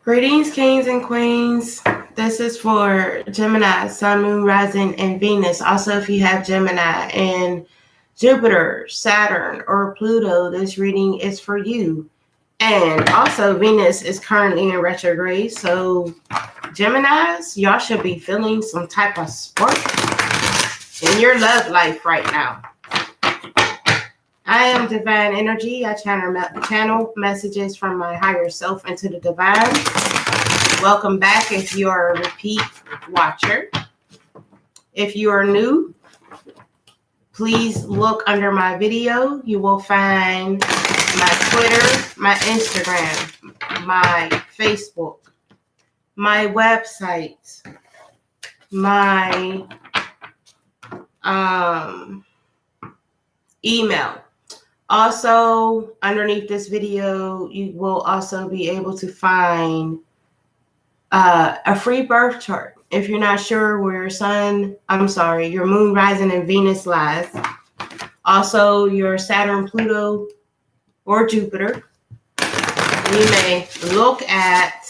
Greetings, kings and queens. This is for Gemini, Sun, Moon, Rising, and Venus. Also, if you have Gemini and Jupiter, Saturn, or Pluto, this reading is for you. And also, Venus is currently in retrograde. So, Geminis, y'all should be feeling some type of spark in your love life right now. I am Divine Energy. I channel messages from my higher self into the divine. Welcome back if you are a repeat watcher. If you are new, please look under my video. You will find my Twitter, my Instagram, my Facebook, my website, my email. Also, underneath this video, you will also be able to find a free birth chart. If you're not sure where your moon, rising, and Venus lies. Also, your Saturn, Pluto, or Jupiter. You may look at,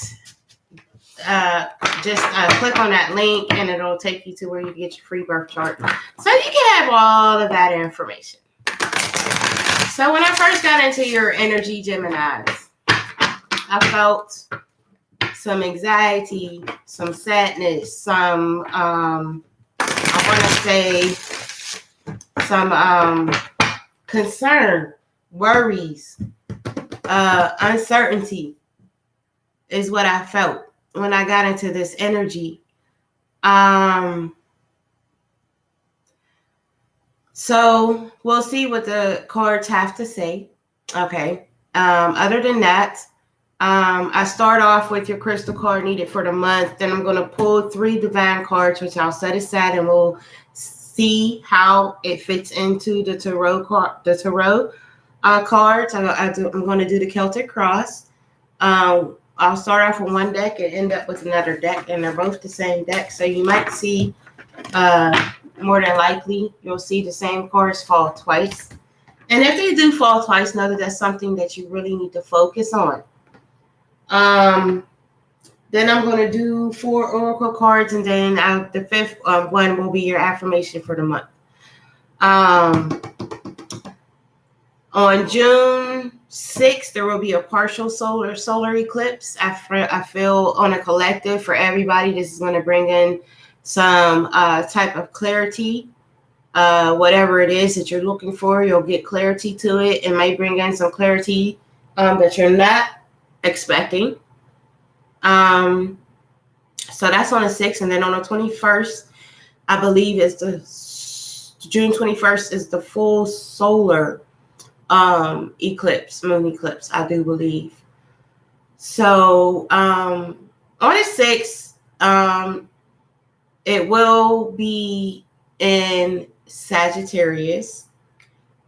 click on that link and it'll take you to where you get your free birth chart. So you can have all of that information. So when I first got into your energy, Geminis, I felt some anxiety, some sadness, some, concern, worries, uncertainty is what I felt when I got into this energy. So we'll see what the cards have to say. Okay. Other than that, I start off with your crystal card needed for the month. Then I'm going to pull 3 divine cards, which I'll set aside, and we'll see how it fits into the tarot cards. I'm going to do the Celtic cross. I'll start off with one deck and end up with another deck, and they're both the same deck. So you might see, more than likely, you'll see the same cards fall twice. And if they do fall twice, know that that's something that you really need to focus on. Then I'm going to do 4 oracle cards, and then the 5th one will be your affirmation for the month. On June 6th, there will be a partial solar eclipse. I feel on a collective for everybody, this is going to bring in some type of clarity. Whatever it is that you're looking for, you'll get clarity to it. It may bring in some clarity that you're not expecting. So that's on the 6th, and then on the 21st, I believe is June 21st is the full solar eclipse, moon eclipse, I do believe. So on the 6th, it will be in Sagittarius.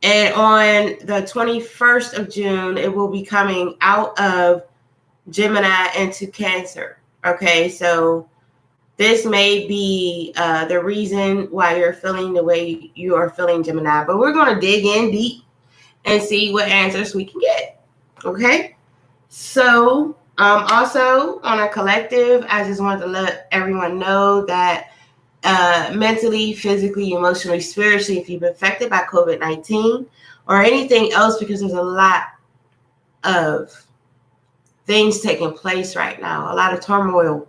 And on the 21st of June, it will be coming out of Gemini into Cancer. Okay, so this may be the reason why you're feeling the way you are feeling, Gemini. But we're going to dig in deep and see what answers we can get. Okay, so also on a collective, I just wanted to let everyone know that mentally, physically, emotionally, spiritually, if you've been affected by COVID-19 or anything else, because there's a lot of things taking place right now, a lot of turmoil.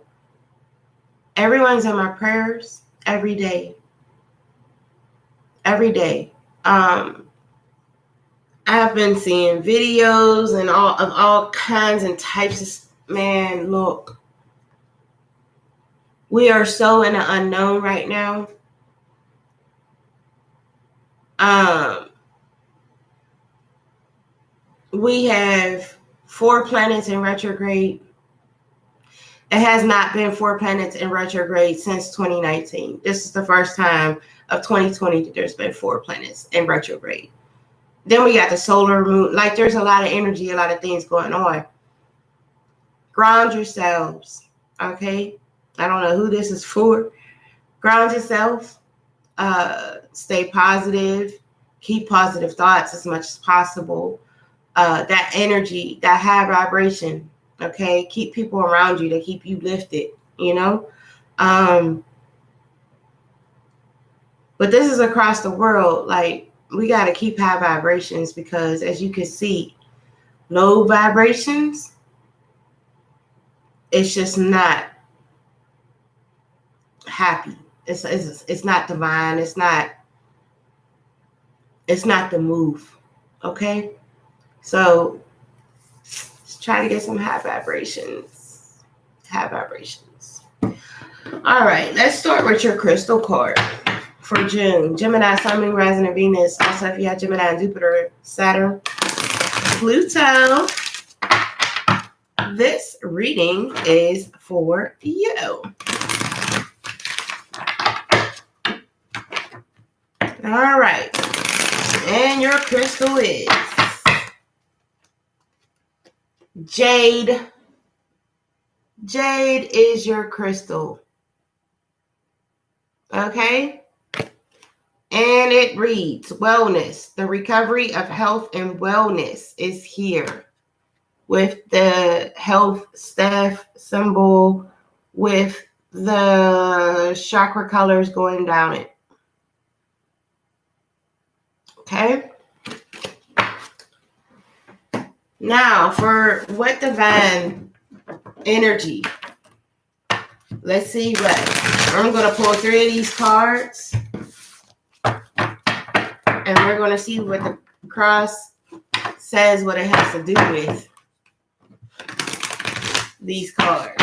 Everyone's in my prayers every day. Every day. I have been seeing videos and all kinds and types of, man, look. We are so in the unknown right now. We have 4 planets in retrograde. It has not been 4 planets in retrograde since 2019. This is the first time of 2020 that there's been 4 planets in retrograde. Then we got the solar moon. Like, there's a lot of energy, a lot of things going on. Ground yourselves, okay? I don't know who this is for. Ground yourself. Stay positive. Keep positive thoughts as much as possible. That energy, that high vibration, Okay, keep people around you to keep you lifted, you know. But this is across the world. Like, we got to keep high vibrations, because as you can see, low vibrations, it's just not happy. It's not divine. It's not the move. Okay, so let's try to get some high vibrations. High vibrations. All right, let's start with your crystal card for June. Gemini, Sun, Moon, Rising, and Venus. Also, if you have Gemini and Jupiter, Saturn, Pluto, this reading is for you. All right. And your crystal is Jade. Jade is your crystal. Okay? And it reads, wellness. The recovery of health and wellness is here. With the health staff symbol with the chakra colors going down it. Okay? Now, for what divine energy? Let's see what. I'm going to pull 3 of these cards. And we're going to see what the cross says, what it has to do with these cards.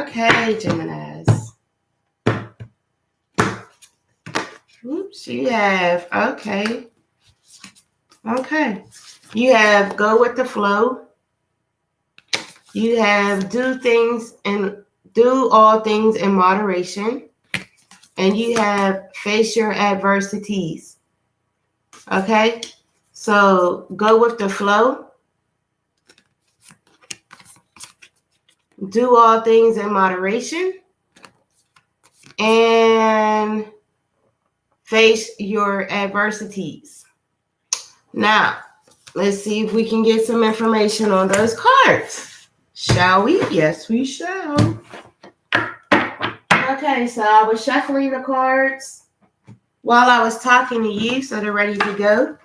Okay, Geminis. Oops, you have, okay. You have go with the flow. You have do all things in moderation. And you have face your adversities. Okay? So go with the flow. Do all things in moderation. And face your adversities. Now, let's see if we can get some information on those cards. Shall we? Yes, we shall. Okay, so I was shuffling the cards while I was talking to you, so they're ready to go.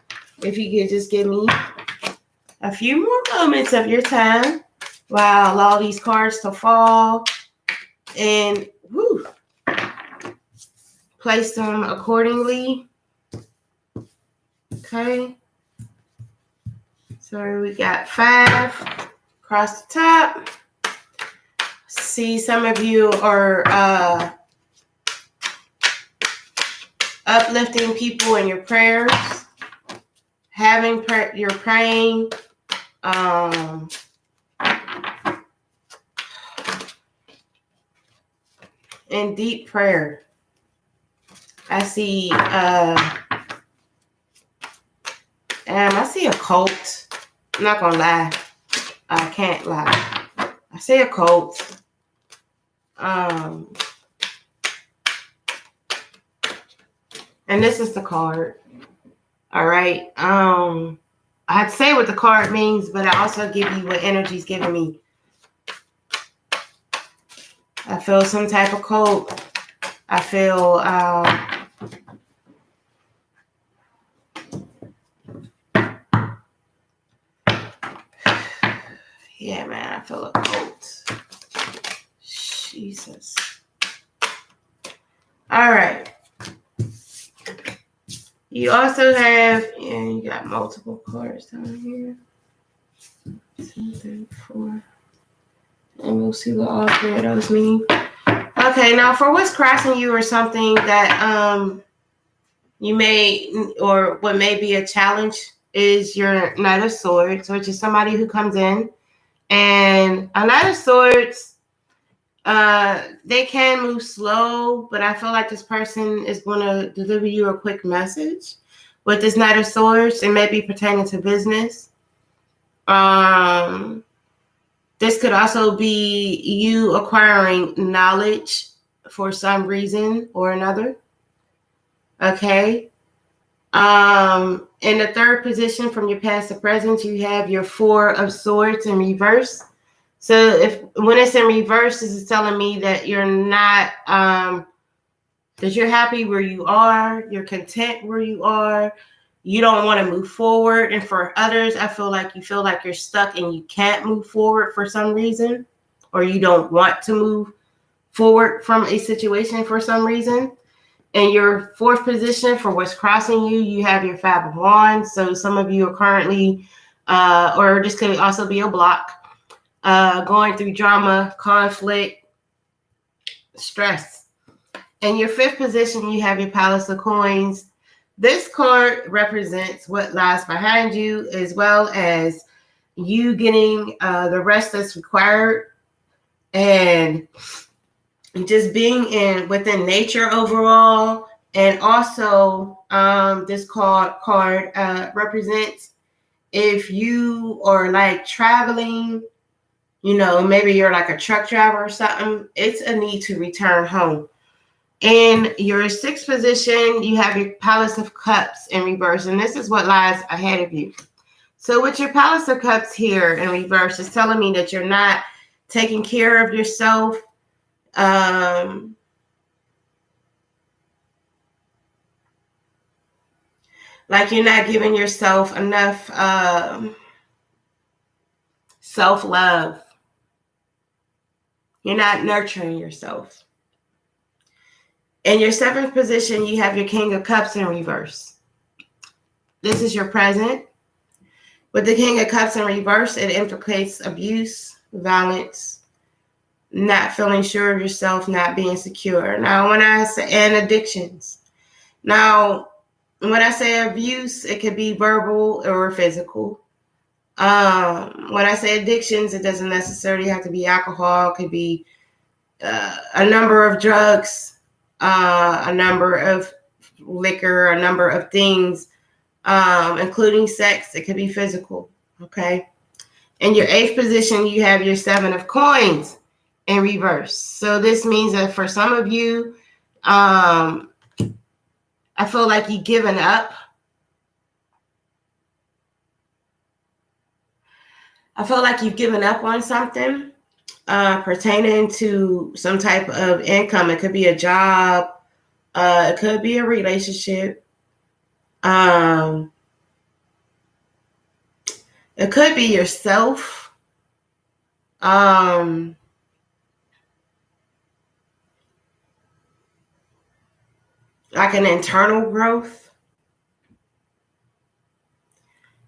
If you could just give me a few more moments of your time while I allow these cards to fall and place them accordingly. Okay. So we got 5 across the top. See, some of you are uplifting people in your prayers. You're praying. In deep prayer. I see I see a cult. I'm not gonna lie. I can't lie. I see a cult. And this is the card. All right. I'd say what the card means, but I also give you what energy's giving me. I feel some type of cult. I feel yeah, man, I feel a cult. Jesus. All right. You also have, you got multiple cards down here. 2, 3, 4. And we'll see what all 3 of those mean. Okay, now for what's crossing you or something that you may, or what may be a challenge is your Knight of Swords, which is somebody who comes in. And a Knight of Swords, they can move slow, but I feel like this person is going to deliver you a quick message with this Knight of Swords. It may be pertaining to business. This could also be you acquiring knowledge for some reason or another. Okay. In the third position from your past to present, you have your Four of Swords in reverse. So when it's in reverse, this is telling me that you're not, that you're happy where you are, you're content where you are, you don't want to move forward. And for others, I feel like you feel like you're stuck and you can't move forward for some reason, or you don't want to move forward from a situation for some reason. In your fourth position for what's crossing you, you have your Five of Wands. So some of you are currently, or this could also be a block, going through drama, conflict, stress. In your fifth position, you have your Palace of Coins. This card represents what lies behind you, as well as you getting the rest that's required, and just being within nature overall. And also, this card represents if you are like traveling, maybe you're like a truck driver or something, it's a need to return home. In your sixth position, you have your Palace of Cups in reverse, and this is what lies ahead of you. So with your Palace of Cups here in reverse, it's telling me that you're not taking care of yourself. Like you're not giving yourself enough self-love. You're not nurturing yourself. In your seventh position, you have your King of Cups in reverse. This is your present. With the King of Cups in reverse, it implicates abuse, violence, not feeling sure of yourself, not being secure. Now, when I say, and addictions. Now, when I say abuse, it could be verbal or physical. When I say addictions, it doesn't necessarily have to be alcohol. It could be a number of drugs, a number of liquor, a number of things, including sex. It could be physical. Okay. In your eighth position, you have your Seven of Coins in reverse. So this means that for some of you, I feel like you've given up. I feel like you've given up on something pertaining to some type of income. It could be a job. It could be a relationship. It could be yourself. Like an internal growth.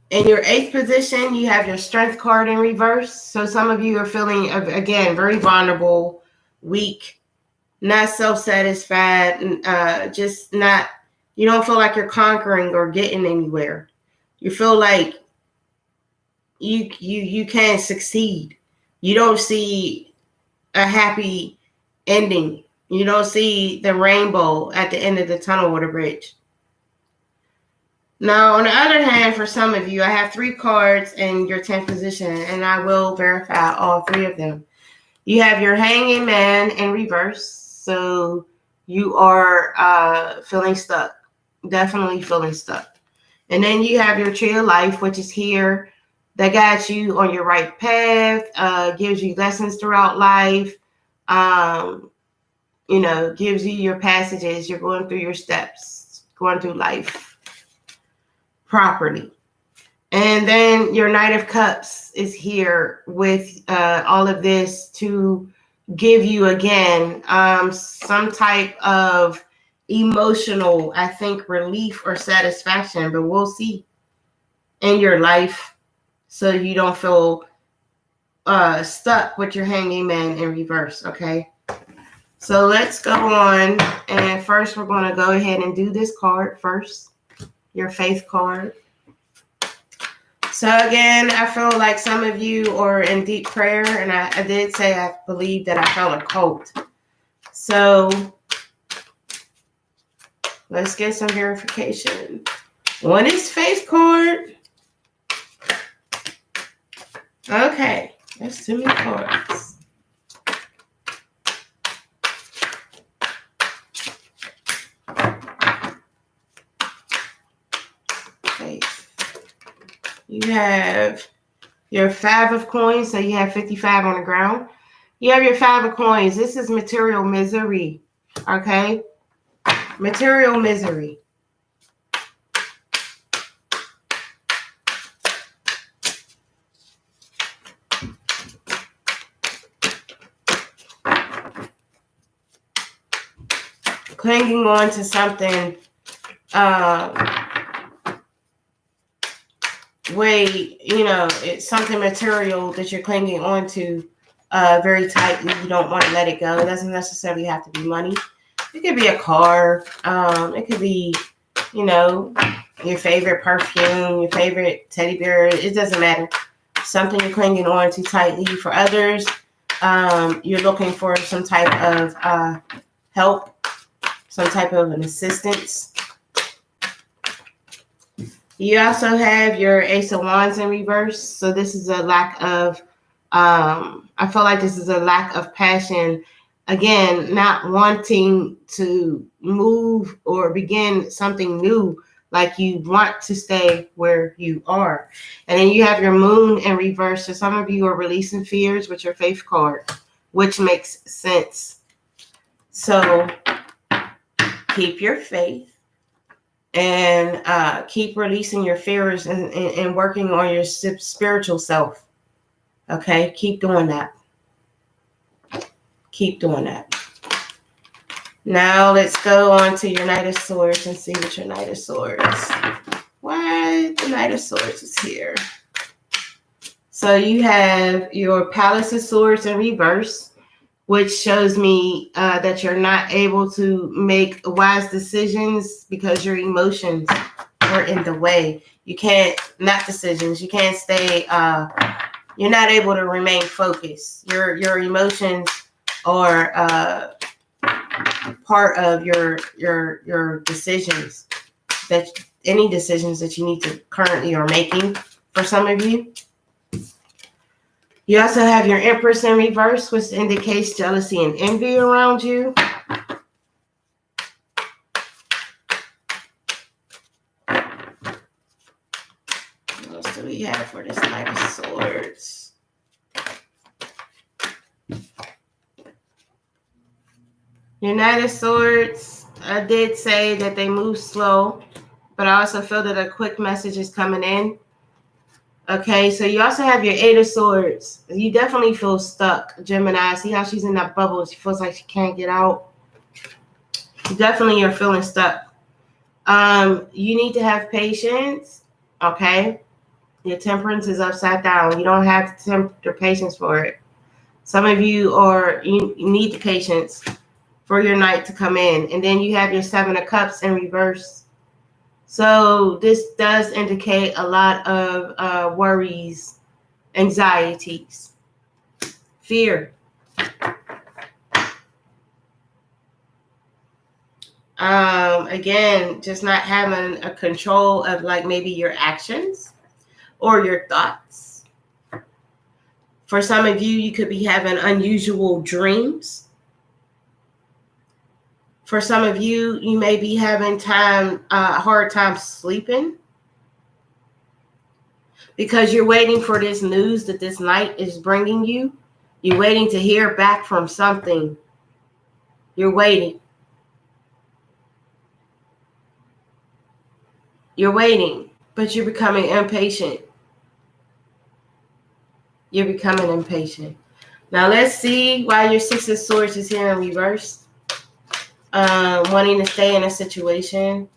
In your eighth position, you have your Strength card in reverse. So some of you are feeling, again, very vulnerable, weak, not self-satisfied, just not, you don't feel like you're conquering or getting anywhere. You feel like you can't succeed. You don't see a happy ending. You don't see the rainbow at the end of the tunnel or the bridge. Now, on the other hand, for some of you, I have 3 cards in your 10th position, and I will verify all 3 of them. You have your Hanging Man in reverse, so you are feeling stuck, definitely feeling stuck. And then you have your Tree of Life, which is here, that guides you on your right path, gives you lessons throughout life, gives you your passages, you're going through your steps, going through life properly. And then your Knight of Cups is here with all of this to give you, again, some type of emotional, I think, relief or satisfaction, but we'll see, in your life, so you don't feel stuck with your Hanging Man in reverse, okay? So let's go on, and first we're going to go ahead and do this card first, your Faith card. So again, I feel like some of you are in deep prayer, and I did say I believe that I felt a cult. So let's get some verification. One is Faith card. Okay, that's too many cards. You have your 5 of coins, so you have 55 on the ground. You have your 5 of coins. This is material misery, okay? Material misery. Clinging on to something it's something material that you're clinging on to very tightly. You don't want to let it go. It doesn't necessarily have to be money. It could be a car. It could be, your favorite perfume, your favorite teddy bear. It doesn't matter. Something you're clinging on to tightly. For others, you're looking for some type of help, some type of an assistance. You also have your Ace of Wands in reverse. So this is a lack of, I feel like this is a lack of passion. Again, not wanting to move or begin something new, like you want to stay where you are. And then you have your Moon in reverse. So some of you are releasing fears with your Faith card, which makes sense. So keep your faith. And keep releasing your fears and working on your spiritual self. Okay? Keep doing that. Keep doing that. Now let's go on to your Knight of Swords and see what your Knight of Swords. Why the Knight of Swords is here. So you have your Palace of Swords in reverse, which shows me that you're not able to make wise decisions because your emotions are in the way. You can't, not decisions, you can't stay, you're not able to remain focused. Your emotions are part of your decisions, that any decisions that you need to currently are making for some of you. You also have your Empress in reverse, which indicates jealousy and envy around you. What else do we have for this Knight of Swords? Your Knight of Swords, I did say that they move slow, but I also feel that a quick message is coming in. Okay, so you also have your Eight of Swords. You definitely feel stuck, Gemini. See how she's in that bubble? She feels like she can't get out. You definitely are feeling stuck. You need to have patience, okay? Your Temperance is upside down. You don't have the patience for it. Some of you need the patience for your Knight to come in. And then you have your Seven of Cups in reverse. So this does indicate a lot of worries, anxieties, fear. Again, just not having a control of like maybe your actions or your thoughts. For some of you, you could be having unusual dreams. For some of you, you may be having hard time sleeping because you're waiting for this news that this Knight is bringing you. You're waiting to hear back from something. You're waiting. You're waiting, but you're becoming impatient. You're becoming impatient. Now let's see why your Six of Swords is here in reverse. Wanting to stay in a situation,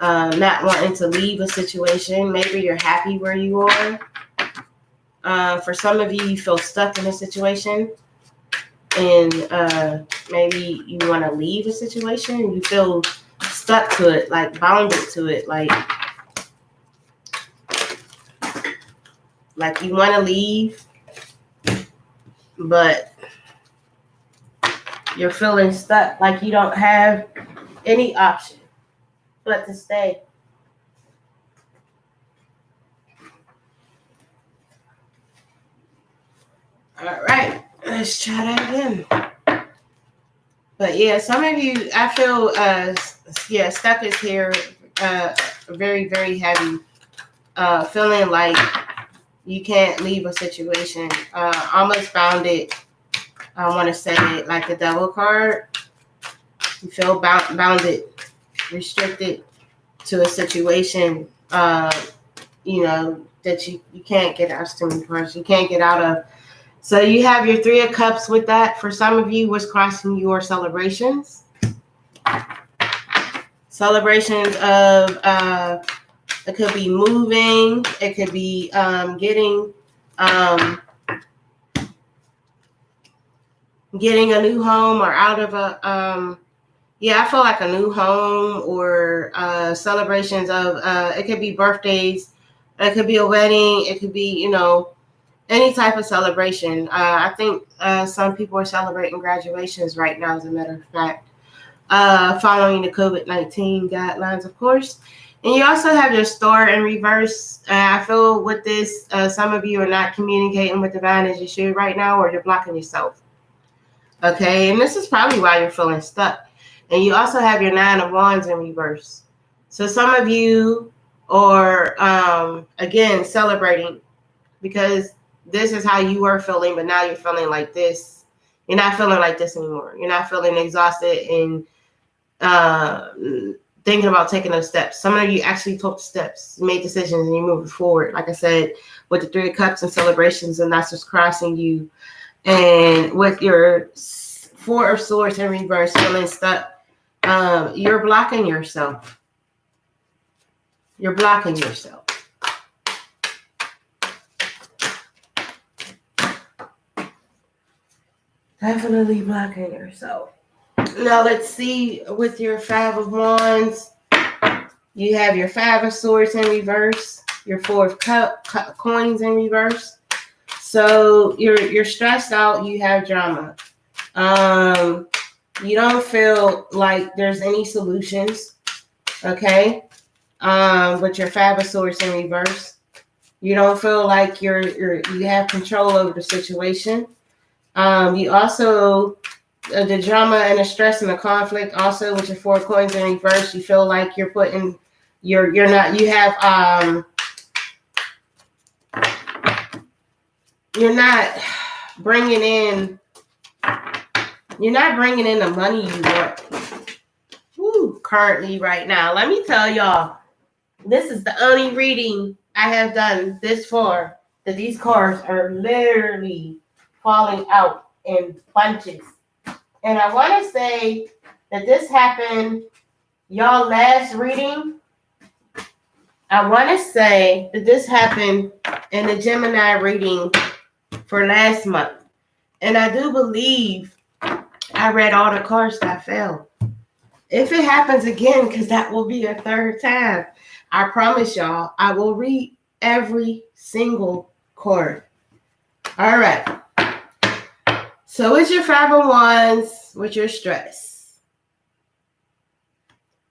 not wanting to leave a situation. Maybe you're happy where you are. For some of you, you feel stuck in a situation, and maybe you want to leave a situation and you feel stuck to it, like bounded to it, like you want to leave, but you're feeling stuck, like you don't have any option but to stay. All right, let's try that again. But yeah, some of you, I feel, stuck is here, very, very heavy. feeling like you can't leave a situation. Almost bounded. I want to say it like the devil card. You feel bounded, restricted to a situation, you know, that you can't get out of. You can't get out of. So you have your Three of Cups with that. For some of you, what's crossing your celebrations? Celebrations of, it could be moving. It could be getting a new home or out of a, I feel like a new home or celebrations of, it could be birthdays. It could be a wedding. It could be, you know, any type of celebration. I think some people are celebrating graduations right now, as a matter of fact, following the COVID-19 guidelines, of course. And you also have your Star in reverse. I feel with this, some of you are not communicating with divine as you should right now, or you're blocking yourself. Okay, and this is probably why you're feeling stuck. And you also have your Nine of Wands in reverse. So some of you are, again, celebrating because this is how you were feeling, but now you're feeling like this. You're not feeling like this anymore. You're not feeling exhausted and thinking about taking those steps. Some of you actually took steps, made decisions, and you're moving forward. Like I said, with the Three of Cups and celebrations, and that's what's crossing you. And with your Four of Swords in reverse, feeling stuck, you're blocking yourself. You're blocking yourself. Definitely blocking yourself. Now let's see with your Five of Wands. You have your Five of Swords in reverse, your Four of Coins in reverse. So you're stressed out. You have drama. You don't feel like there's any solutions. Okay. With your Five of Swords in reverse, you don't feel like you have control over the situation. You also, the drama and the stress and the conflict, also with your Four of Coins in reverse, you feel like you're putting, you're not bringing in the money you want currently right now. Let me tell y'all, this is the only reading I have done this far that these cards are literally falling out in bunches. And I want to say that this happened, y'all, last reading. I want to say that this happened in the Gemini reading for last month. And I do believe I read all the cards that fell. If it happens again, because that will be a third time, I promise y'all, I will read every single card. All right. So with your Five of Wands, with your stress,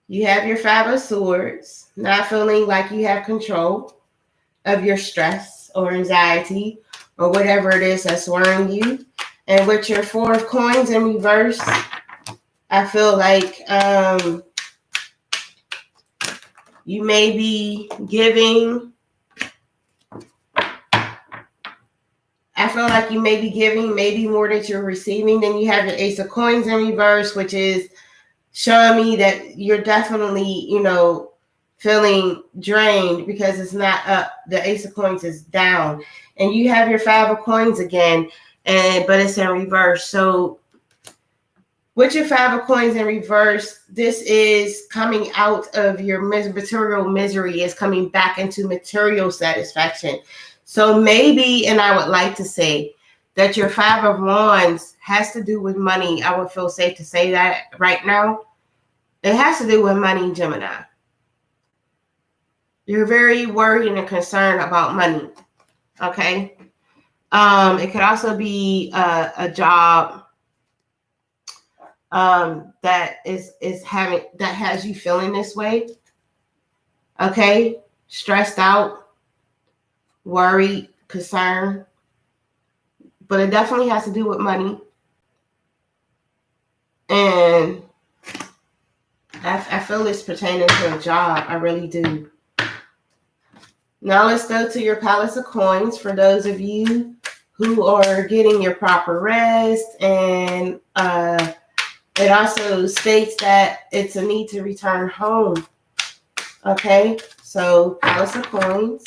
you have your Five of Swords, not feeling like you have control of your stress or anxiety or whatever it is that's worrying you. And with your Four of Coins in reverse, I feel like you may be giving. I feel like you may be giving maybe more that you're receiving. Then you have your Ace of Coins in reverse, which is showing me that you're definitely, feeling drained because it's not up. The Ace of Coins is down. And you have your Five of Coins again, but it's in reverse. So with your Five of Coins in reverse, this is coming out of your material misery, is coming back into material satisfaction. So maybe, and I would like to say that your Five of Wands has to do with money. I would feel safe to say that right now. It has to do with money, Gemini. You're very worried and concerned about money. Okay. It could also be a job that has you feeling this way. Okay. Stressed out, worried, concerned. But it definitely has to do with money. And I feel it's pertaining to a job. I really do. Now let's go to your Palace of Coins for those of you who are getting your proper rest. And it also states that it's a need to return home. Okay, so Palace of Coins.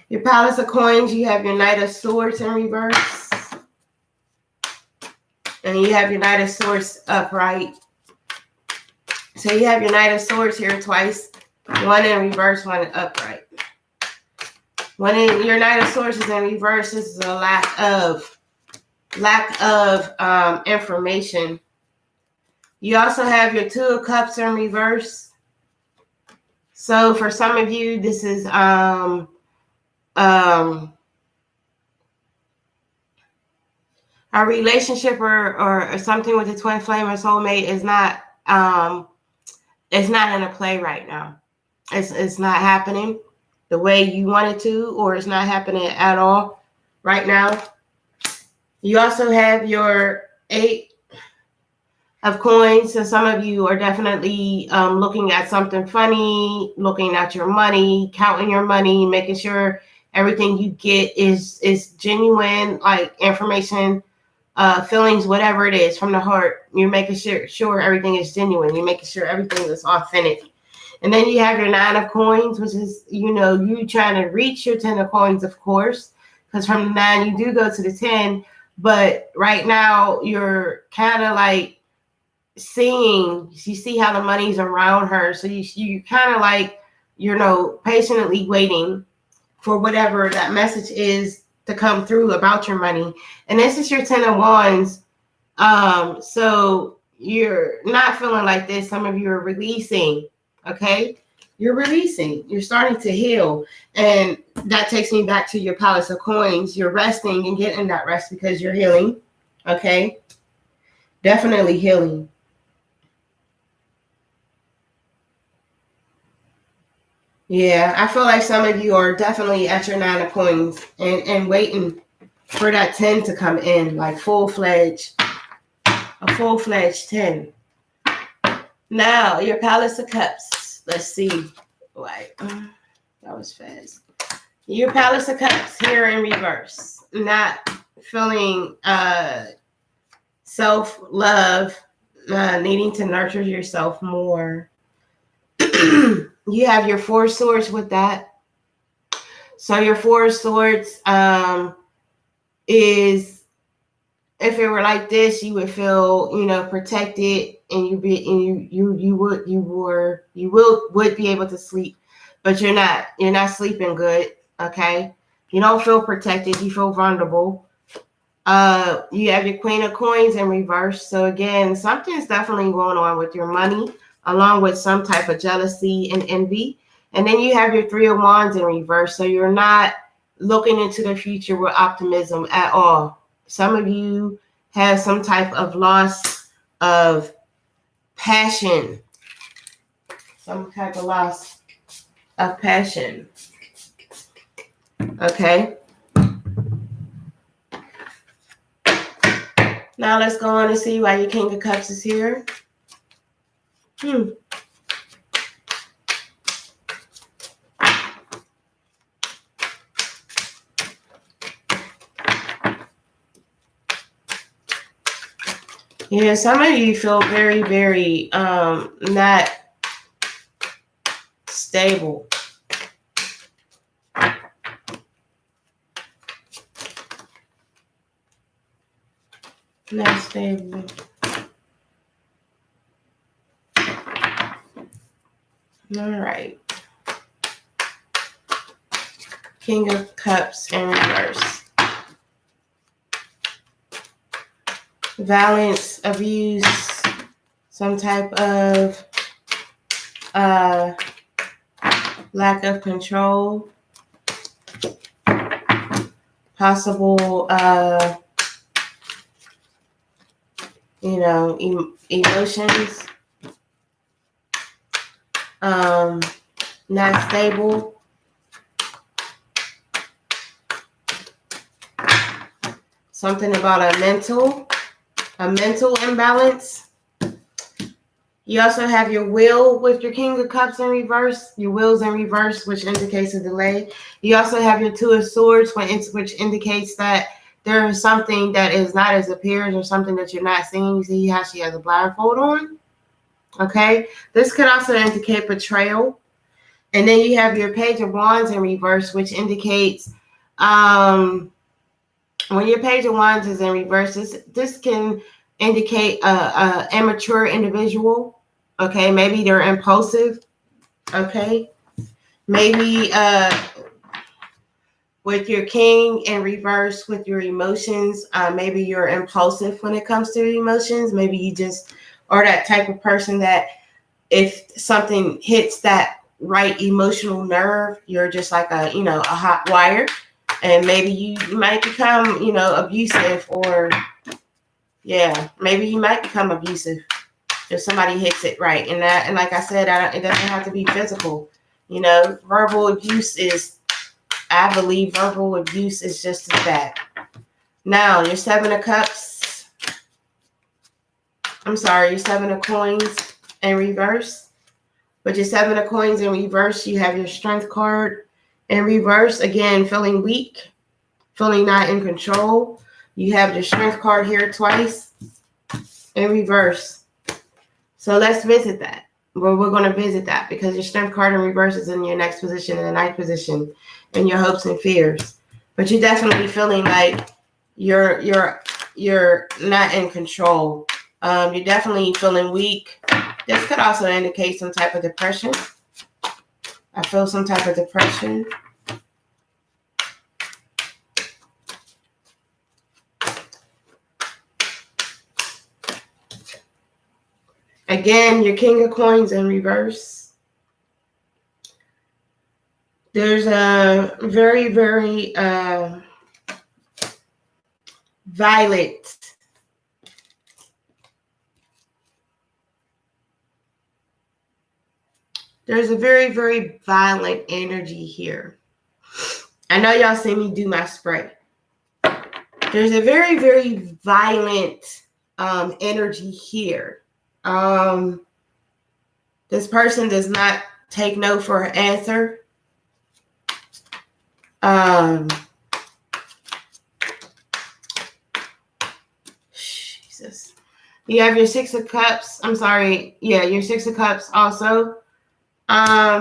Your Palace of Coins, you have your Knight of Swords in reverse. And you have your Knight of Swords upright. So you have your Knight of Swords here twice. One in reverse, one upright. When your Knight of Swords is in reverse, this is a lack of information. You also have your Two of Cups in reverse. So for some of you, this is a relationship or something with the twin flame or soulmate is not it's not in a play right now. It's not happening the way you want it to, or it's not happening at all right now. You also have your Eight of Coins. So some of you are definitely looking at something funny, looking at your money, counting your money, making sure everything you get is genuine, like information, feelings, whatever it is from the heart. You're making sure everything is genuine. You're making sure everything is authentic. And then you have your Nine of Coins, which is, you trying to reach your 10 of Coins, of course, because from the 9, you do go to the 10. But right now, you're kind of like seeing, you see how the money's around her. So you kind of like, patiently waiting for whatever that message is to come through about your money. And this is your 10 of Wands. So you're not feeling like this. Some of you are releasing. Okay, you're releasing, you're starting to heal. And that takes me back to your Palace of Coins. You're resting and getting that rest because you're healing. Okay, definitely healing. Yeah, I feel like some of you are definitely at your Nine of Coins and waiting for that 10 to come in, like a full-fledged 10. Now, your Palace of Cups. Let's see. Wait, that was fast. Your Palace of Cups here in reverse. Not feeling self-love, needing to nurture yourself more. You have your Four of Swords with that. So your Four of Swords is, if it were like this, you would feel, protected, and you would be able to sleep, but you're not. You're not sleeping good. Okay, you don't feel protected. You feel vulnerable. You have your Queen of Coins in reverse. So again, something's definitely going on with your money, along with some type of jealousy and envy. And then you have your Three of Wands in reverse. So you're not looking into the future with optimism at all. Some of you have some type of loss of passion. Some type of loss of passion. Okay. Now let's go on and see why your King of Cups is here. Yeah, some of you feel very, very not stable. Not stable. All right. King of Cups in reverse. Violence, abuse, some type of lack of control, possible, emotions, not stable. something about a mental imbalance. You also have your wheel with your King of Cups in reverse. Your wheel's in reverse, which indicates a delay. You also have your Two of Swords, which indicates that there is something that is not as appears or something that you're not seeing. You see how she has a blindfold on. Okay. This could also indicate betrayal. And then you have your Page of Wands in reverse, which indicates when your Page of Wands is in reverse, this can indicate a immature individual. Okay, maybe they're impulsive. Okay, maybe with your King in reverse with your emotions, maybe you're impulsive when it comes to emotions. Maybe you just are that type of person that if something hits that right emotional nerve, you're just like a hot wire, and maybe you might become abusive, or maybe you might become abusive if somebody hits it right. And like I said, it doesn't have to be physical. Verbal abuse is, I believe verbal abuse is just as bad. Now, your Seven of Cups. I'm sorry, your Seven of Coins in reverse. With your Seven of Coins in reverse, you have your Strength card in reverse. Again, feeling weak, feeling not in control. You have your Strength card here twice in reverse. So let's visit that. Well, we're going to visit that because your Strength card in reverse is in your next position, in the ninth position, in your hopes and fears. But you're definitely feeling like you're not in control. You're definitely feeling weak. This could also indicate some type of depression. I feel some type of depression. Again, your King of Coins in reverse. There's a very, very violent There's a very, very violent energy here. I know y'all see me do my spray. There's a very, very violent energy here. This person does not take no for an answer. Jesus. You have your Six of Cups. I'm sorry. Yeah, your Six of Cups also.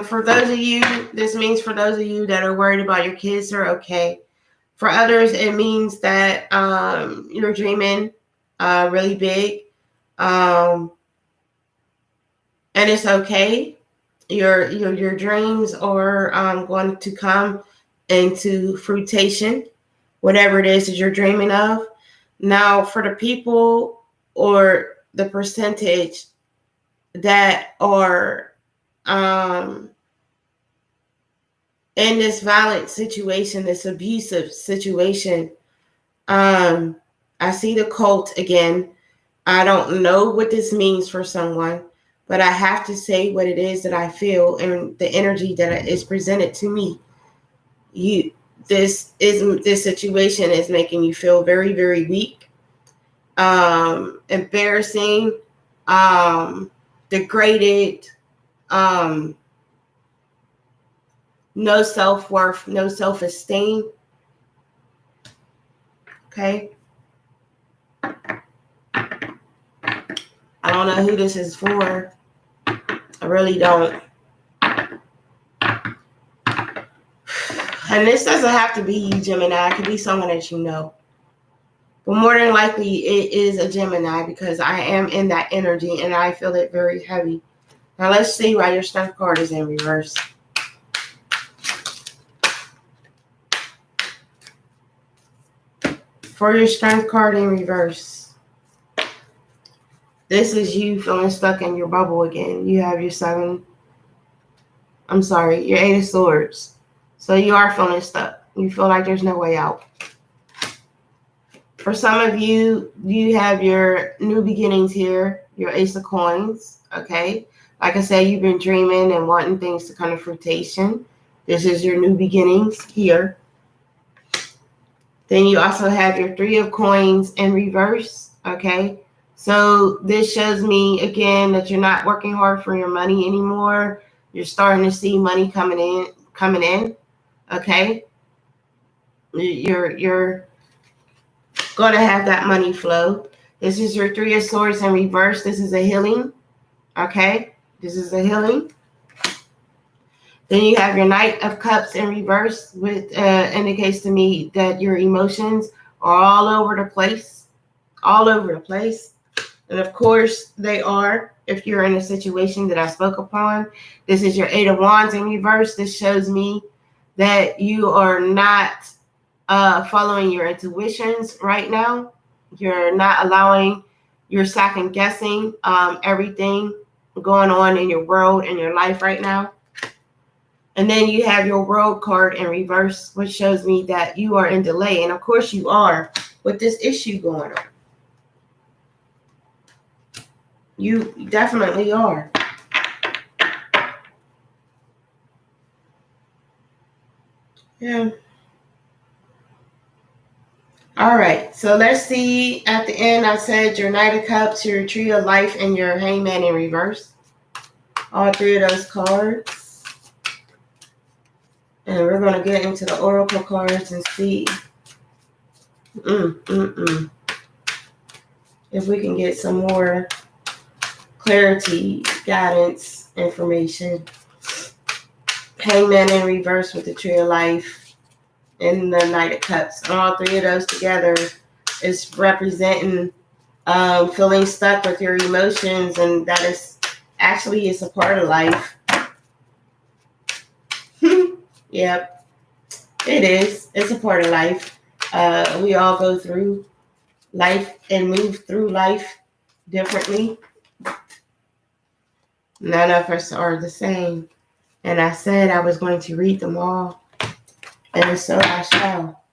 For those of you, this means for those of you that are worried about your kids are okay. For others, it means that you're dreaming really big. And it's okay. Your dreams are going to come into fruition, whatever it is that you're dreaming of. Now, for the people or the percentage that are in this violent situation, this abusive situation, I see the cult again. I don't know what this means for someone, but I have to say what it is that I feel and the energy that is presented to me. This situation is making you feel very, very weak, embarrassing, degraded, no self-worth, no self-esteem. Okay. I don't know who this is for. I really don't. And this doesn't have to be you, Gemini. It could be someone that you know. But more than likely, it is a Gemini because I am in that energy and I feel it very heavy. Now, let's see why your Strength card is in reverse. For your Strength card in reverse, this is you feeling stuck in your bubble again. You have your your Eight of Swords. So you are feeling stuck. You feel like there's no way out. For some of you, you have your new beginnings here, your Ace of Coins, okay? Like I said, you've been dreaming and wanting things to come to fruition. This is your new beginnings here. Then you also have your Three of Coins in reverse. Okay. So this shows me again that you're not working hard for your money anymore. You're starting to see money coming in. Okay. You're going to have that money flow. This is your Three of Swords in reverse. This is a healing. Okay. This is a healing. Then you have your Knight of Cups in reverse, which indicates to me that your emotions are all over the place. All over the place. And of course, they are if you're in a situation that I spoke upon. This is your Eight of Wands in reverse. This shows me that you are not following your intuitions right now. You're not allowing, you're second guessing everything going on in your world, in your life right now. And then you have your World card in reverse, which shows me that you are in delay. And of course you are with this issue going on. You definitely are. Yeah. All right. So let's see. At the end, I said your Knight of Cups, your Tree of Life, and your Hangman in reverse. All three of those cards. And we're going to get into the Oracle cards and see if we can get some more clarity, guidance, information. Hangman in reverse with the Tree of Life and the Knight of Cups. And all three of those together is representing feeling stuck with your emotions, and that is actually it's a part of life. Yep, it is. It's a part of life. We all go through life and move through life differently. None of us are the same. And I said I was going to read them all. And so I shall.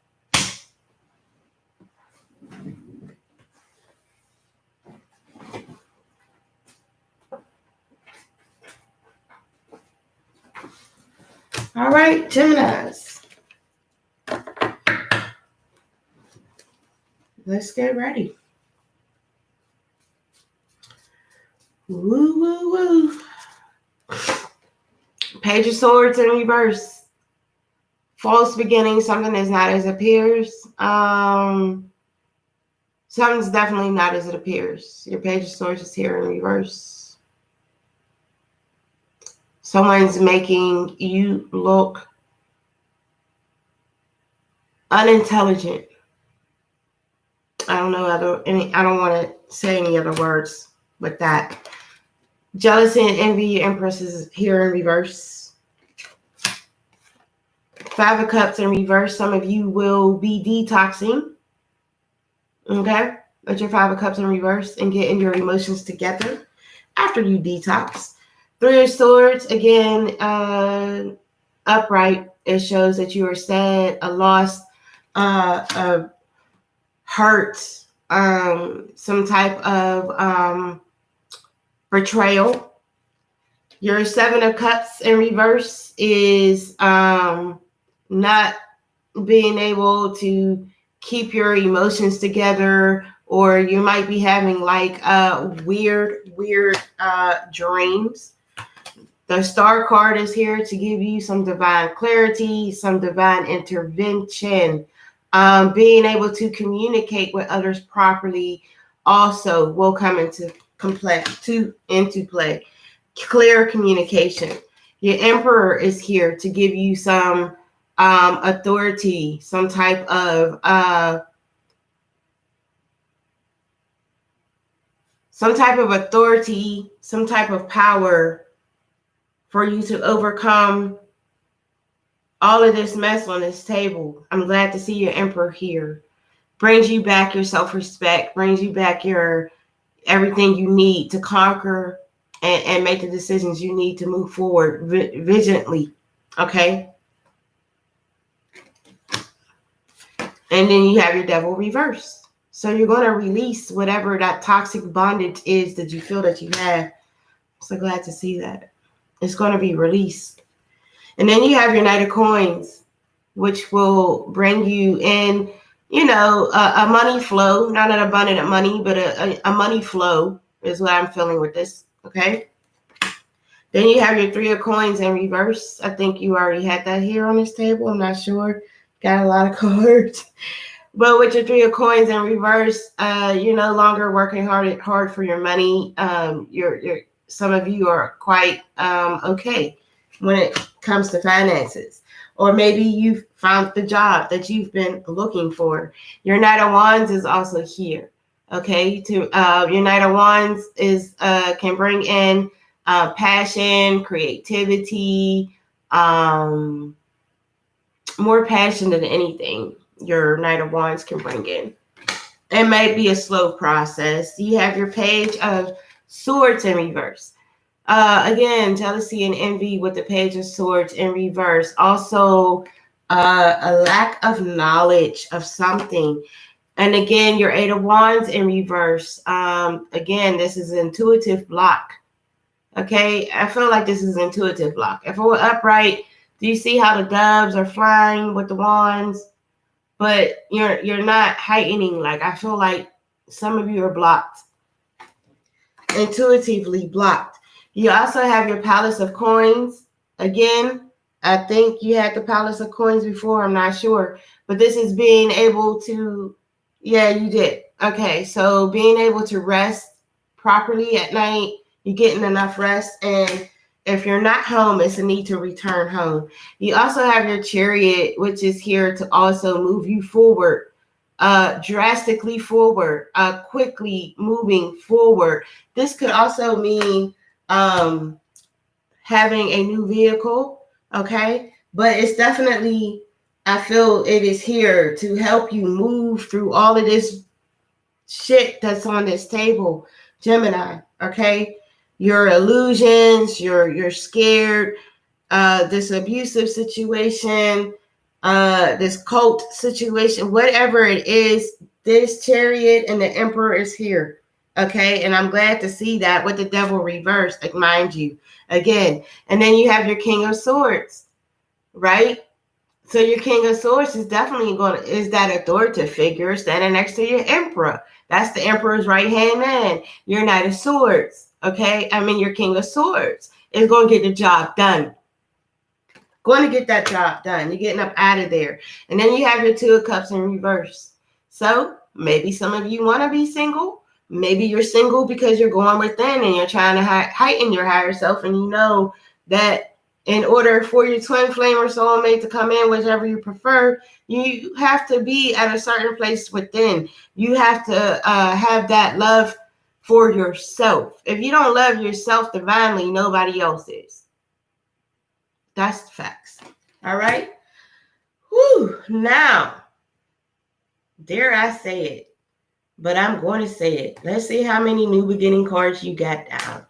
All right, Geminis. Let's get ready. Woo, woo, woo. Page of Swords in reverse. False beginning. Something is not as it appears. Something's definitely not as it appears. Your Page of Swords is here in reverse. Someone's making you look unintelligent. I don't know. I don't want to say any other words with that. Jealousy and envy, Empress is here in reverse. Five of Cups in reverse. Some of you will be detoxing. Okay? With your Five of Cups in reverse and getting your emotions together after you detox. Three of Swords, again, upright. It shows that you are sad, a loss, a hurt, some type of betrayal. Your Seven of Cups in reverse is not being able to keep your emotions together, or you might be having like weird dreams. The Star card is here to give you some divine clarity, some divine intervention. Being able to communicate with others properly also will come into play. Clear communication. Your Emperor is here to give you some authority, some type of authority, some type of power for you to overcome all of this mess on this table. I'm glad to see your Emperor here. Brings you back your self-respect, brings you back your everything you need to conquer and make the decisions you need to move forward vigilantly. Okay? And then you have your Devil reverse. So you're going to release whatever that toxic bondage is that you feel that you have. So glad to see that. It's going to be released. And then you have your Knight of Coins, which will bring you in a money flow, not an abundant money, but a money flow is what I'm feeling with this. Okay. Then you have your 3 of coins in reverse. I think you already had that here on this table. I'm not sure. Got a lot of cards. But with your 3 of coins in reverse, you're no longer working hard for your money. You're some of you are quite okay when it comes to finances. Or maybe you've found the job that you've been looking for. Your Knight of Wands is also here. Okay, your Knight of Wands is can bring in passion, creativity, more passion than anything. Your Knight of Wands can bring in. It may be a slow process. You have your Page of Swords in reverse. Again, jealousy and envy with the Page of Swords in reverse. Also, a lack of knowledge of something. And again, your 8 of Wands in reverse. Again, this is intuitive block. Okay, I feel like this is intuitive block. If it were upright, do you see how the doves are flying with the wands? But you're not heightening. Like, I feel like some of you are blocked. Intuitively blocked. You also have your Palace of Coins. Again, I think you had the Palace of Coins before. I'm not sure. But this is being able to, yeah, you did. Okay, so being able to rest properly at night, you're getting enough rest. And if you're not home, it's a need to return home. You also have your Chariot, which is here to also move you forward, drastically forward, quickly moving forward. This could also mean having a new vehicle, okay? But it's definitely, I feel it is here to help you move through all of this shit that's on this table, Gemini, okay? Your illusions, you're scared, this abusive situation, this cult situation, whatever it is, this Chariot and the Emperor is here. Okay, and I'm glad to see that with the Devil reversed, like, mind you, again. And then you have your King of Swords, right? So your King of Swords is definitely is that authoritative figure standing next to your Emperor. That's the Emperor's right-hand man. Your Knight of Swords, okay? I mean, your King of Swords is going to get the job done. Going to get that job done. You're getting up out of there. And then you have your 2 of Cups in reverse. So maybe some of you want to be single. Maybe you're single because you're going within and you're trying to heighten your higher self. And you know that in order for your twin flame or soulmate to come in, whichever you prefer, you have to be at a certain place within. You have to have that love for yourself. If you don't love yourself divinely, nobody else is. That's the facts. All right? Whew. Now, dare I say it, but I'm going to say it. Let's see how many new beginning cards you got down.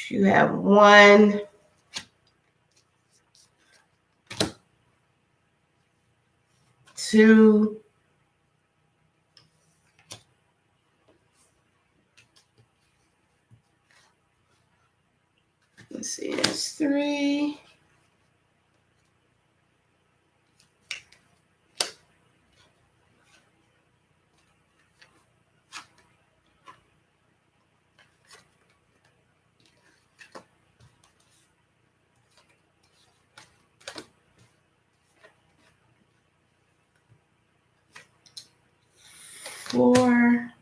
You have 1, 2, 3, 4,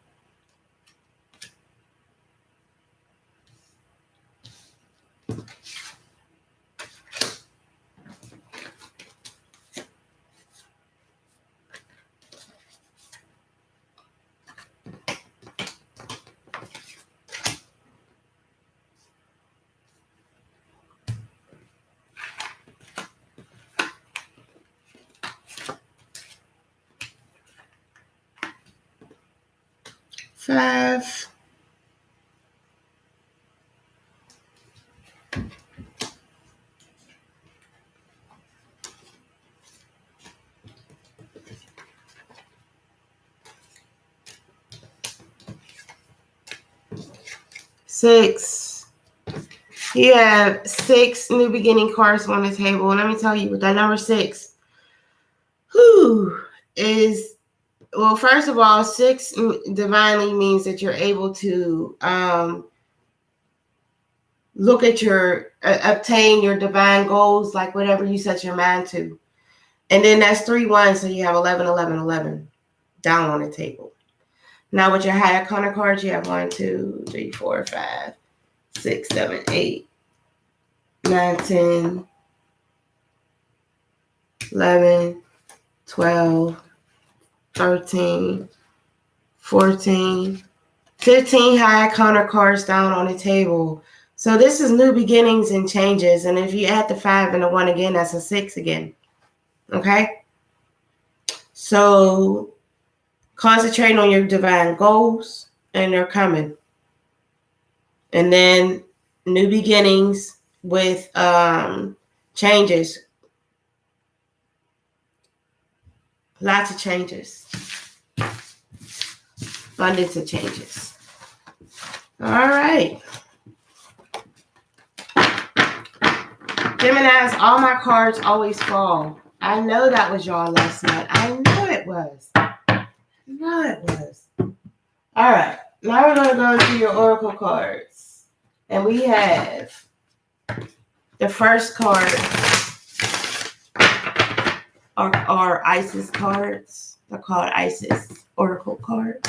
5, 6. You have 6 new beginning cards on the table. And let me tell you, with that number 6, whew, is, well, first of all, 6 divinely means that you're able to look at obtain your divine goals, like whatever you set your mind to. And then that's 3 1, so you have 11, 11, 11 down on the table. Now with your higher corner cards, you have 1, 2, 3, 4, 5, 6, 7, 8, 9, 10, 11, 12, 13, 14, 15 high counter cards down on the table. So this is new beginnings and changes. And if you add the 5 and the 1 again, that's a 6 again. Okay? So concentrate on your divine goals, and they're coming. And then new beginnings with changes. Lots of changes. Abundance of changes. All right. Geminis, all my cards always fall. I know that was y'all last night. I know it was. All right. Now we're going to go into your oracle cards. And we have the first card are Isis cards. They're called Isis oracle cards.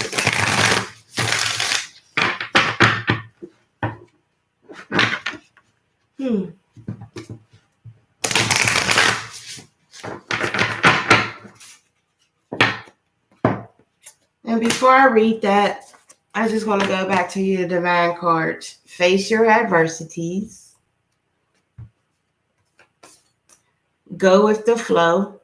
And before I read that, I just want to go back to your divine cards. Face your adversities. Go with the flow.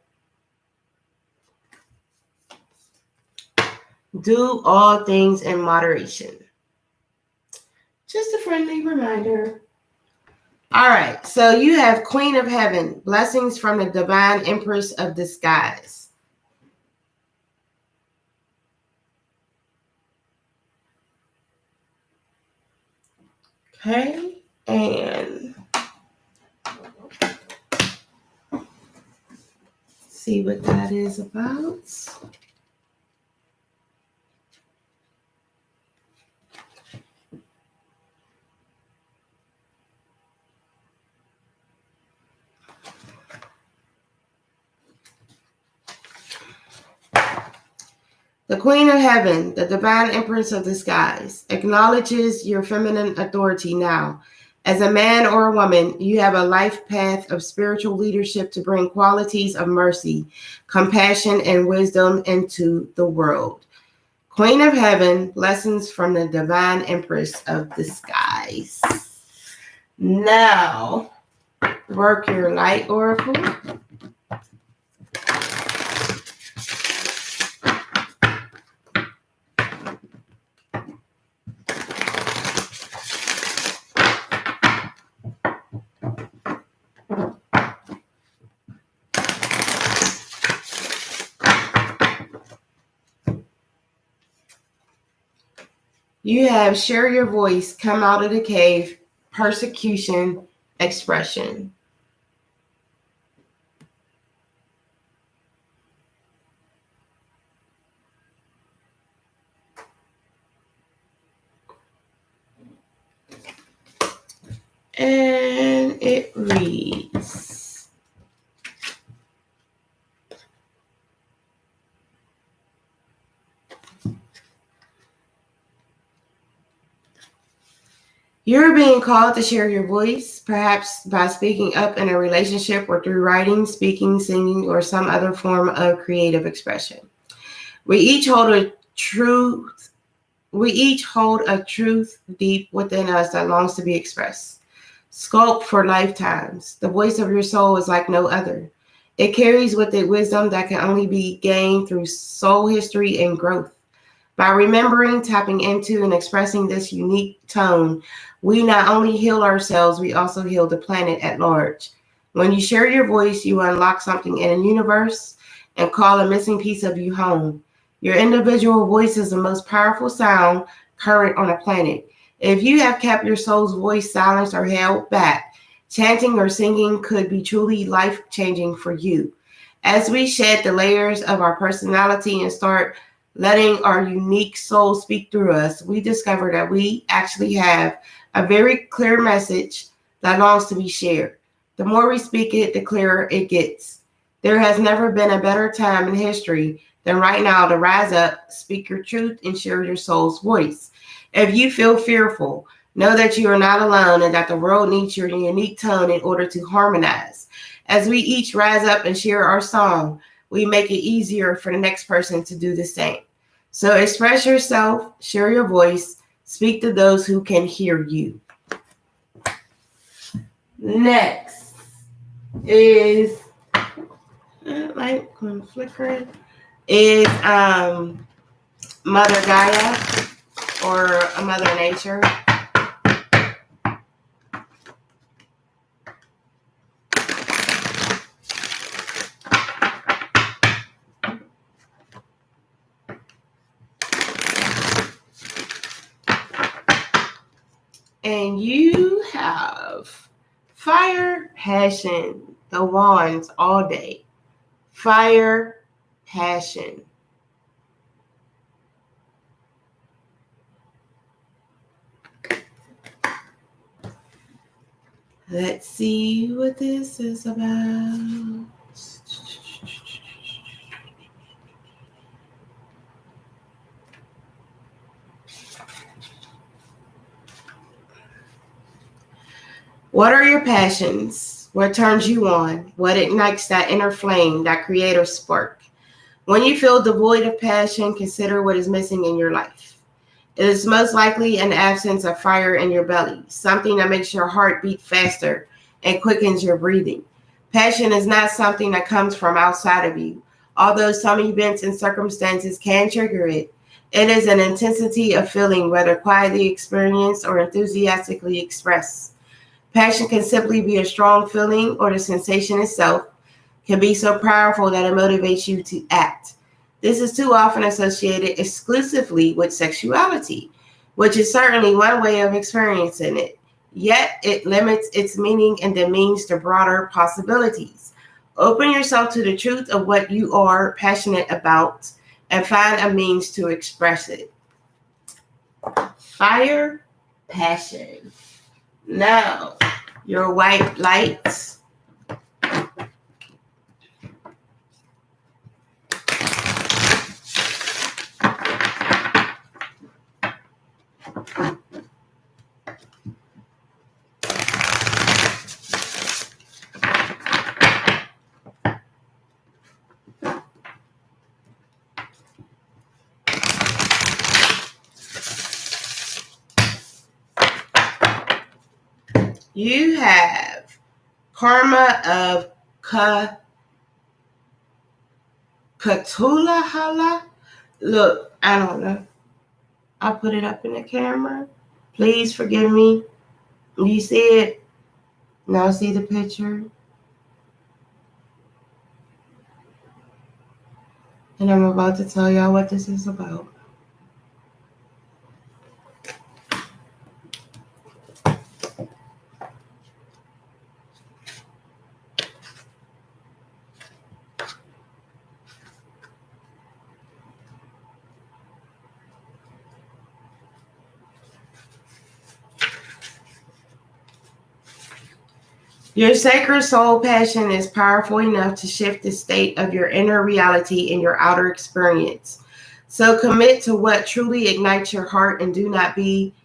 Do all things in moderation. Just a friendly reminder. All right, so you have Queen of Heaven, blessings from the Divine Empress of Disguise. Okay, and see what that is about. The Queen of Heaven, the Divine Empress of Disguise, acknowledges your feminine authority now. As a man or a woman, you have a life path of spiritual leadership to bring qualities of mercy, compassion, and wisdom into the world. Queen of Heaven, blessings from the Divine Empress of Disguise. Now, work your light oracle. You have share your voice, come out of the cave, persecution, expression. And it reads, you're being called to share your voice, perhaps by speaking up in a relationship or through writing, speaking, singing, or some other form of creative expression. We each hold a truth deep within us that longs to be expressed. Sculpt for lifetimes. The voice of your soul is like no other. It carries with it wisdom that can only be gained through soul history and growth. By remembering, tapping into, and expressing this unique tone, we not only heal ourselves, we also heal the planet at large. When you share your voice, you unlock something in the universe and call a missing piece of you home. Your individual voice is the most powerful sound current on the planet. If you have kept your soul's voice silenced or held back, chanting or singing could be truly life-changing for you. As we shed the layers of our personality and start letting our unique soul speak through us, we discover that we actually have a very clear message that longs to be shared. The more we speak it, the clearer it gets. There has never been a better time in history than right now to rise up, speak your truth, and share your soul's voice. If you feel fearful, know that you are not alone and that the world needs your unique tone in order to harmonize. As we each rise up and share our song, we make it easier for the next person to do the same. So express yourself, share your voice, speak to those who can hear you. Next is light flickering is Mother Gaia or Mother Nature. And you have fire, passion, the wands all day. Fire, passion. Let's see what this is about. What are your passions? What turns you on? What ignites that inner flame, that creative spark? When you feel devoid of passion, consider what is missing in your life. It is most likely an absence of fire in your belly, something that makes your heart beat faster and quickens your breathing. Passion is not something that comes from outside of you. Although some events and circumstances can trigger it, it is an intensity of feeling, whether quietly experienced or enthusiastically expressed. Passion can simply be a strong feeling, or the sensation itself can be so powerful that it motivates you to act. This is too often associated exclusively with sexuality, which is certainly one way of experiencing it. Yet it limits its meaning and demeans the broader possibilities. Open yourself to the truth of what you are passionate about and find a means to express it. Fire, passion. Now, your white lights. You have karma of Katulahala. Look, I don't know. I'll put it up in the camera. Please forgive me. You see it? Now see the picture. And I'm about to tell y'all what this is about. Your sacred soul passion is powerful enough to shift the state of your inner reality in your outer experience. So commit to what truly ignites your heart and do not be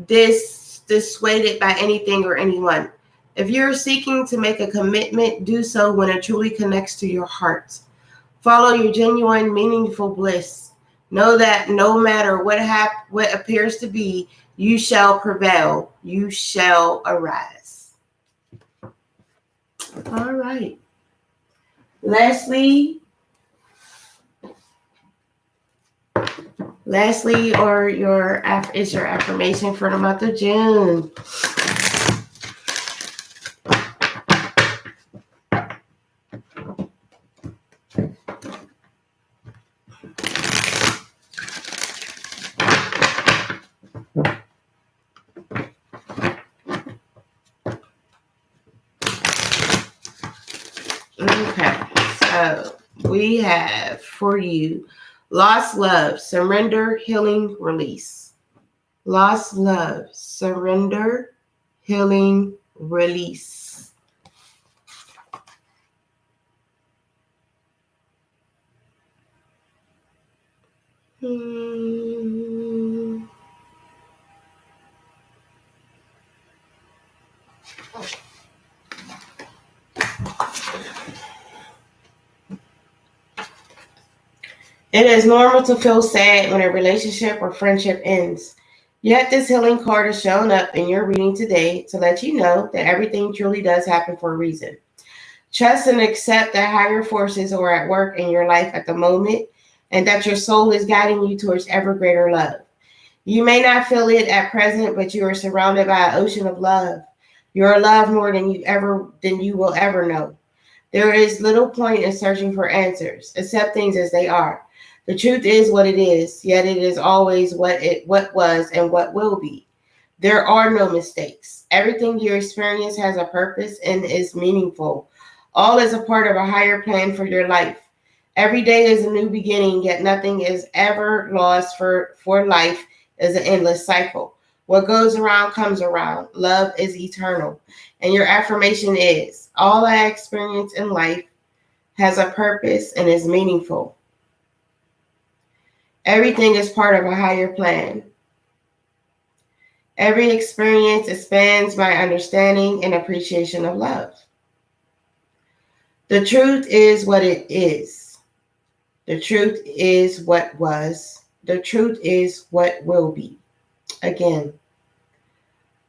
dissuaded by anything or anyone. If you're seeking to make a commitment, do so when it truly connects to your heart. Follow your genuine, meaningful bliss. Know that no matter what appears to be, you shall prevail. You shall arise. All right. Lastly, or your affirmation for the month of June. Okay, so We have for you lost love, surrender, healing, release. Lost love, surrender, healing, release. It is normal to feel sad when a relationship or friendship ends. Yet this healing card is showing up in your reading today to let you know that everything truly does happen for a reason. Trust and accept that higher forces are at work in your life at the moment and that your soul is guiding you towards ever greater love. You may not feel it at present, but you are surrounded by an ocean of love. You are loved more than you will ever know. There is little point in searching for answers. Accept things as they are. The truth is what it is, yet it is always what was and what will be. There are no mistakes. Everything you experience has a purpose and is meaningful. All is a part of a higher plan for your life. Every day is a new beginning, yet nothing is ever lost for life is an endless cycle. What goes around comes around. Love is eternal. And your affirmation is, all I experience in life has a purpose and is meaningful. Everything is part of a higher plan. Every experience expands my understanding and appreciation of love. The truth is what it is. The truth is what was. The truth is what will be. Again,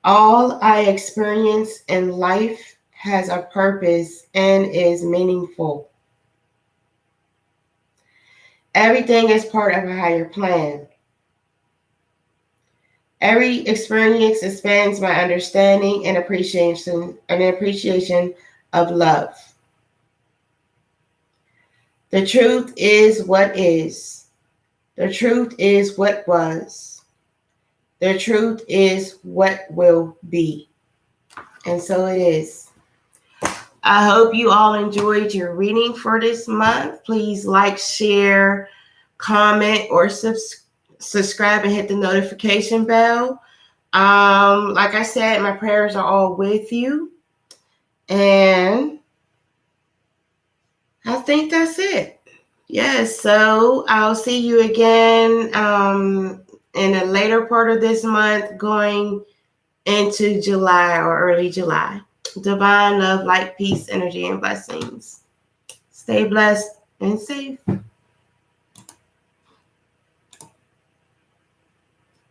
all I experience in life has a purpose and is meaningful. Everything is part of a higher plan. Every experience expands my understanding and appreciation of love. The truth is what is. The truth is what was. The truth is what will be. And so it is. I hope you all enjoyed your reading for this month. Please like, share, comment, or subscribe and hit the notification bell. Like I said, my prayers are all with you. And I think that's it. Yes, so I'll see you again in a later part of this month going into July or early July. Divine love, light, peace, energy, and blessings. Stay blessed and safe.